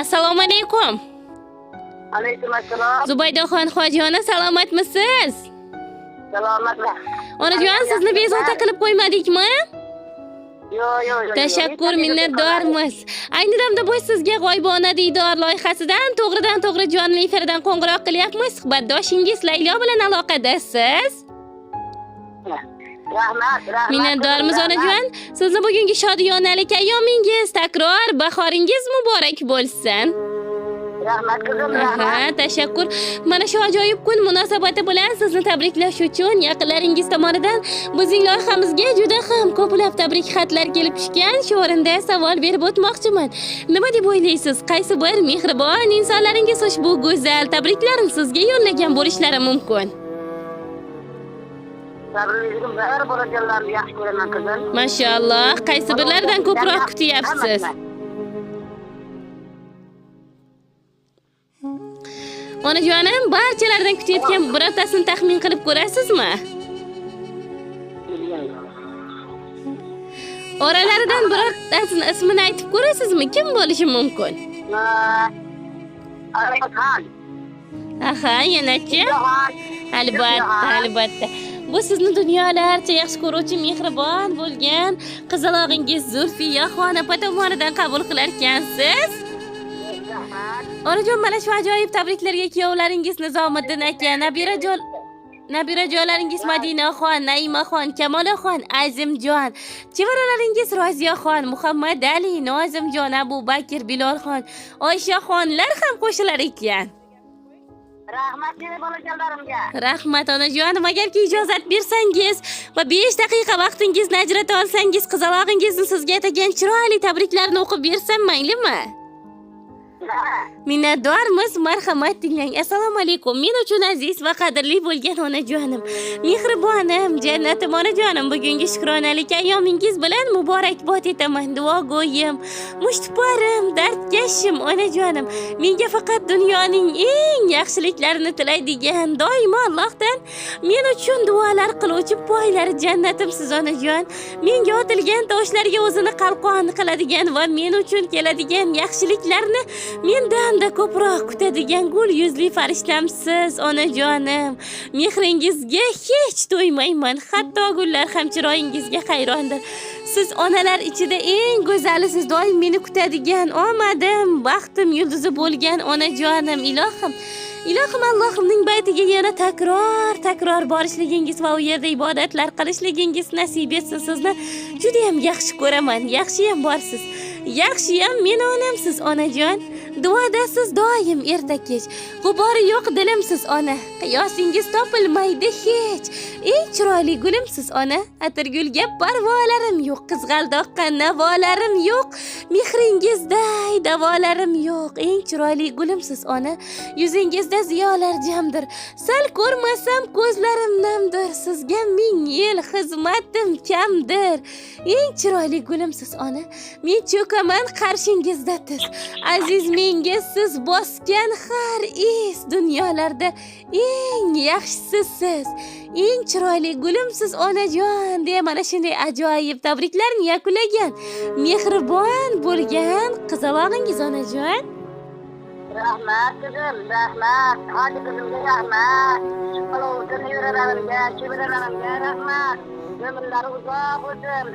Assalomu alaykum. Alaykum assalom. Zubaydaxon Hojiyona, salomatmisiz? Salomatman. Onajon, sizni bezovta qilib qo'ymadikmi? Yo'q. Tashakkur, minnatdormiz. Ayni damda bu sizga G'oybona diydor loyihasidan to'g'ridan-to'g'ri jonli efirdan qo'ng'iroq qilyapmiz. Suhbatdoshingiz Laylo bilan aloqadasiz. Rahmat. Minnatdormiz onajon. Sizni bugungi shodiyonalik ayyomingiz, takror bahoringiz muborak bo'lsin. Rahmat qizim, Aha, rahmat. tashakkur. Mana shu ajoyib kun munosabati bilan sizni tabriklash uchun yaqinlaringiz tomonidan bizning loyihamizga juda ham ko'plab tabrik xatlar kelib tushgan. Shu o'rinda savol berib o'tmoqchiman. Nima deb o'ylaysiz? Qaysi bir mehribon insonlaringiz ushbu go'zal tabriklarni sizga yo'llagan bo'lishlari mumkin? Sabringizni bir bo'lganlarni yaxshi ko'raman qizim. Mashalloh, qaysi birlaridan ko'proq kutyapsiz? Onajonim, barchalardan kutayotgan birortasini taxmin qilib ko'rasizmi? Oralaridan birortasini ismini aytib ko'rasizmi? Kim bo'lishi mumkin? Albatta. Aha, yanachi? Albatta. Bu sizni dunyolarcha yaxshi ko'ruvchi mehribon bo'lgan qizalog'ingiz Zulfiya xonim tomonidan qabul qilar ekansiz. Onajon, mana shu ajoyib tabriklarga kuyovlaringiz Nizomiddin aka, nabirajonlaringiz Madinaxon, Naimaxon, Kamolaxon, Azimjon, chevaralaringiz Roziyaxon, Muhammad Ali, Nozimjon, Abu Bakr, Bilolxon, Oyshaxonlar ham qo'shilar ekan. Rahmat dedi bo'lganlarimga. Rahmat onajonim, agarki ijozat bersangiz va 5 daqiqa vaqtingizni ajrata olsangiz, qizalog'ingizni sizga atagan chiroyli tabriklarni o'qib bersam maylimi? Minnatdormiz, marhamat tinglang. Assalomu alaykum. Men uchun aziz va qadrli bo'lgan onajonim, mehribonim, jannatim onajonim, bugungi shukronalik ayyomingiz bilan muborakbod etaman. Duogo'yim, mushtparim, dardkashim onajonim. Menga faqat dunyoning eng yaxshiliklarini tilaydigan, doimo Allohdan men uchun duolar qiluvchi poylari jannatim siz onajon. Menga otilgan toshlarga o'zini qalqon qiladigan va men uchun keladigan yaxshiliklarni mendanda ko'proq kutadigan gul yuzli farishtamsiz onajonim. Mehringizga hech to'ymayman. Hatto gullar ham chiroyingizga hayrondir. Siz onalar ichida eng go'zalisiz, doim meni kutadigan, omadim, baxtim yulduzi bo'lgan onajonim. Ilohim Allohimning baytiga yana takror borishligingiz va u yerda ibodatlar qilishligingiz nasib etsin. Sizni juda ham yaxshi ko'raman. Yaxshi ham borsiz. Yaxshi ham meni onamsiz onajon. Duodasiz doim erta kech. G'ubori yo'q dilimsiz ona. Qiyosingiz topilmaydi hech. Eng chiroyli gulimsiz ona. Atirgulga parvolarim yo'q, qizg'aldoqqa navolarim yo'q. Mehringizday davolarim yo'q. Eng chiroyli gulimsiz ona. Yuzingizda ziyolar jamdir. Sal ko'rmasam ko'zlarim namdir. Sizga ming yil xizmatim kamdir. Eng chiroyli gulimsiz ona. Men cho'kaman qarshingizda tiz. Aziz menga siz bosgan har is, dunyolarda eng yaxshisiz. Eng chiroyli gulimsiz onajon, deya mana shunday ajoyib tabriklarni yakunlagan mehribon bo'lgan qizalog'ingiz onajon. Rahmat qizim, rahmat. Hadi qizimga rahmat. Qo'lini yuralarimga, chevaralarimga rahmat. Ömürleri uzoq bo'lsin.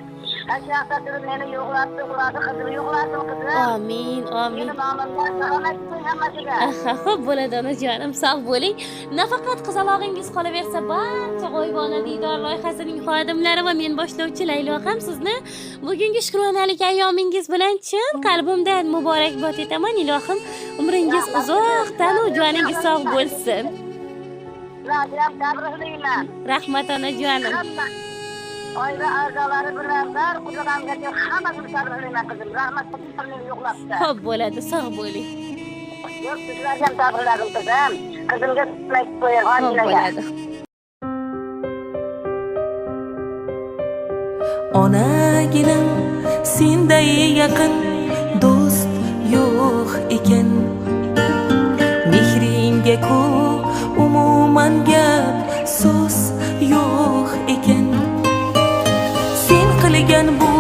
Aşağıda meni yo'qlatdi, ularni qizini yo'qlatdi qizim. Amin. Meni nomimdan salomat bo'ling hammasiga. Xo'p bo'ladi onajonim, sog' bo'ling. Nafaqat qizalog'ingiz qolaversa, barcha G'oybona diydor loyihasining xodimlari va men boshlovchi Laylo ham sizni bugungi shukronalik ayyomingiz bilan chin qalbimdan muborakbod etaman. Ilohim umringiz uzoq, tanu joningiz sog' bo'lsin. Sizlarga tabriklayman. Rahmat onajonim. Oila a'zolari bilan bir qudratimgacha hammasini tabriklayman qizim. Rahmat qilib yo'qlabdi. Xo'p bo'ladi, sog' bo'ling. Yo'q, sizlarga tabriklarim qizim. Qizimga tilak qo'ying, Xo'p bo'ladi. Onaginim senday yaqin do'st yo'q ekan. Mehringga ku umuman gap so'z yo'q ekan. Sen qilgan bu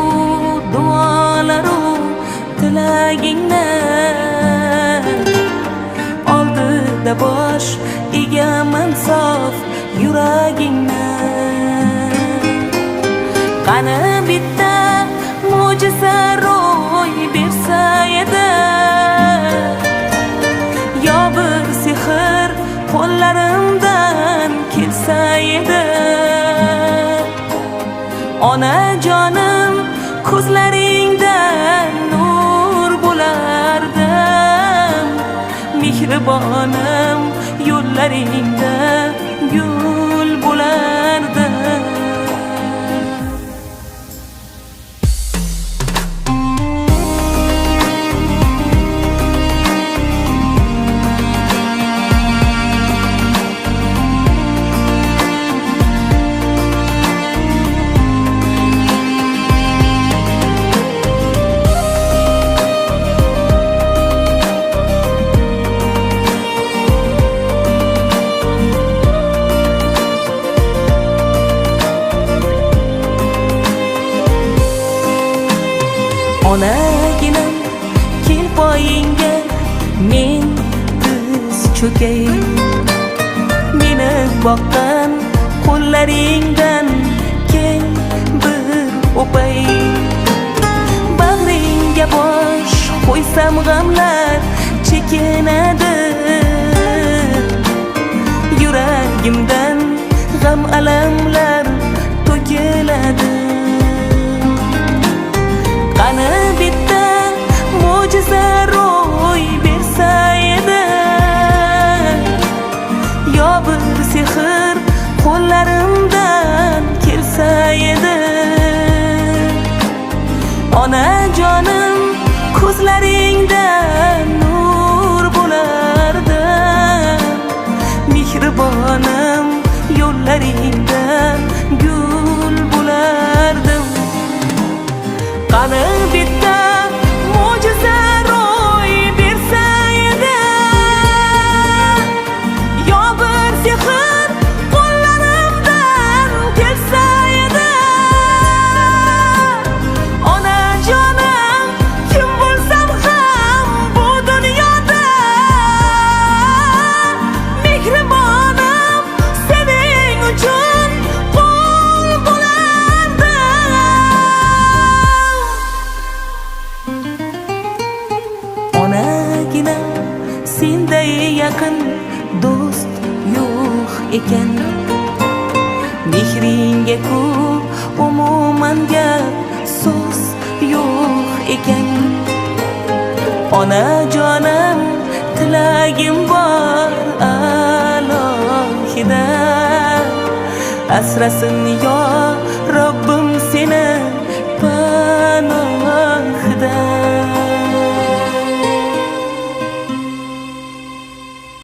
duolaru tilagingni bosh egaman sof yuragingni. Qani bitta mo'jiza ro'y bersa edi, yo bir sehr qo'llarimdan kelsa edi. Onajonim ko'zlaringdan nur bo'lardim, mehribonim yo'llaringda gul bo'lardim. Onaginam kel poyingga men tiz cho'kay, meni boqqan qo'llaringdan kel bir o'pay. Bag'ringga bosh qo'ysam g'amlar chekinadi, yuragimdan g'am alamlar to'kiladi. Qani bitta mo'jiza ro'y bersa edi, yo bir sehr qo'llarimdan kelsa edi. Onajonim ko'zlaringdan nur bo'lardim, mehribonim yo'llaringda gul bo'lardim. Qani bitta mo'jiza ro'y bersa edi, yo bir sehr qo'llarimdan kelsa edi. Onajonim kim bo'lsam ham bu dunyoda, mehribonim sening uchun qul bo'lardim. Onagina senday yaqin do'st yo'q ekan, mehringga ku umuman gap so'z yo'q ekan. Onajonim tilagim bor alohida, asrasin yo Robbim seni